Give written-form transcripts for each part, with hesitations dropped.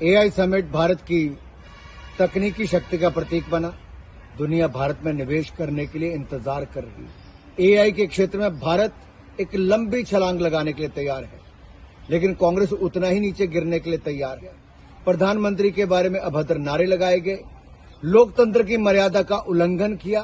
AI summit Bharat की तकनीकी शक्ति का प्रतीक बना। दुनिया भारत में निवेश करने के लिए इंतजार कर रही है। एआई के क्षेत्र में भारत एक लंबी छलांग लगाने के लिए तैयार है, लेकिन कांग्रेस उतना ही नीचे गिरने के लिए तैयार है। प्रधानमंत्री के बारे में अभद्र नारे लगाए गए, लोकतंत्र की मर्यादा का उल्लंघन किया।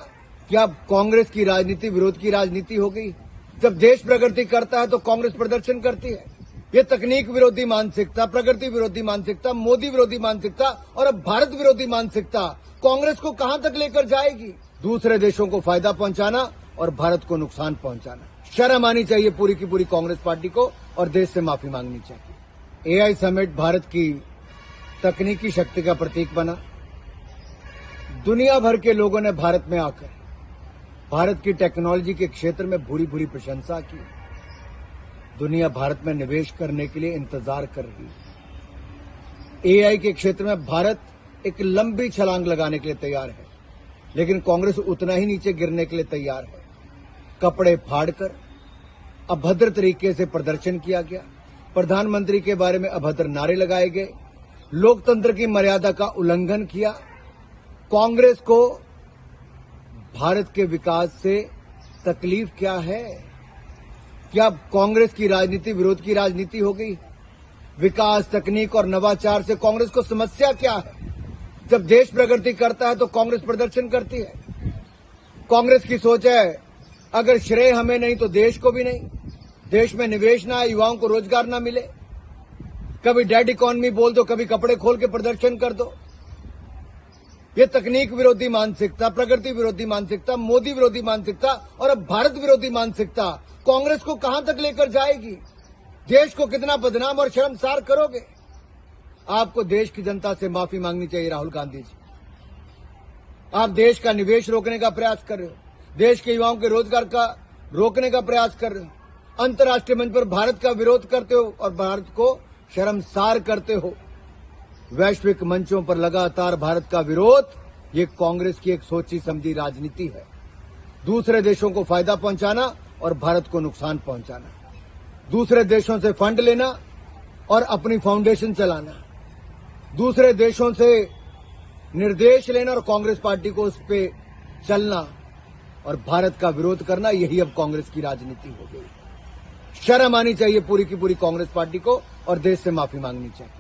क्या कांग्रेस की राजनीति विरोध की राजनीति हो गई? जब देश प्रगति करता है तो कांग्रेस प्रदर्शन करती है। ये तकनीक विरोधी मानसिकता, प्रगति विरोधी मानसिकता, मोदी विरोधी मानसिकता और अब भारत विरोधी मानसिकता कांग्रेस को कहां तक लेकर जाएगी? दूसरे देशों को फायदा पहुंचाना और भारत को नुकसान पहुंचाना। शर्म आनी चाहिए पूरी की पूरी कांग्रेस पार्टी को और देश से माफी मांगनी चाहिए। एआई समिट भारत की तकनीकी शक्ति का प्रतीक बना। दुनिया भर के लोगों ने भारत में आकर भारत की टेक्नोलॉजी के क्षेत्र में भूरी भूरी प्रशंसा की। दुनिया भारत में निवेश करने के लिए इंतजार कर रही है। एआई के क्षेत्र में भारत एक लंबी छलांग लगाने के लिए तैयार है, लेकिन कांग्रेस उतना ही नीचे गिरने के लिए तैयार है। कपड़े फाड़कर अभद्र तरीके से प्रदर्शन किया गया, प्रधानमंत्री के बारे में अभद्र नारे लगाए गए, लोकतंत्र की मर्यादा का उल्लंघन किया। कांग्रेस को भारत के विकास से तकलीफ क्या है? क्या कांग्रेस की राजनीति विरोध की राजनीति हो गई? विकास, तकनीक और नवाचार से कांग्रेस को समस्या क्या है? जब देश प्रगति करता है तो कांग्रेस प्रदर्शन करती है। कांग्रेस की सोच है, अगर श्रेय हमें नहीं तो देश को भी नहीं। देश में निवेश ना आए, युवाओं को रोजगार ना मिले। कभी डेड इकोनॉमी बोल दो, कभी कपड़े खोल के प्रदर्शन कर दो। ये तकनीक विरोधी मानसिकता, प्रगति विरोधी मानसिकता, मोदी विरोधी मानसिकता और अब भारत विरोधी मानसिकता कांग्रेस को कहां तक लेकर जाएगी? देश को कितना बदनाम और शर्मसार करोगे? आपको देश की जनता से माफी मांगनी चाहिए राहुल गांधी जी। आप देश का निवेश रोकने का प्रयास कर रहे हो, देश के युवाओं के रोजगार का रोकने का प्रयास कर रहे हो, अंतर्राष्ट्रीय मंच पर भारत का विरोध करते हो और भारत को शर्मसार करते हो। वैश्विक मंचों पर लगातार भारत का विरोध, ये कांग्रेस की एक सोची समझी राजनीति है। दूसरे देशों को फायदा पहुंचाना और भारत को नुकसान पहुंचाना, दूसरे देशों से फंड लेना और अपनी फाउंडेशन चलाना, दूसरे देशों से निर्देश लेना और कांग्रेस पार्टी को उस पे चलना और भारत का विरोध करना, यही अब कांग्रेस की राजनीति हो गई। शर्म आनी चाहिए पूरी की पूरी कांग्रेस पार्टी को और देश से माफी मांगनी चाहिए।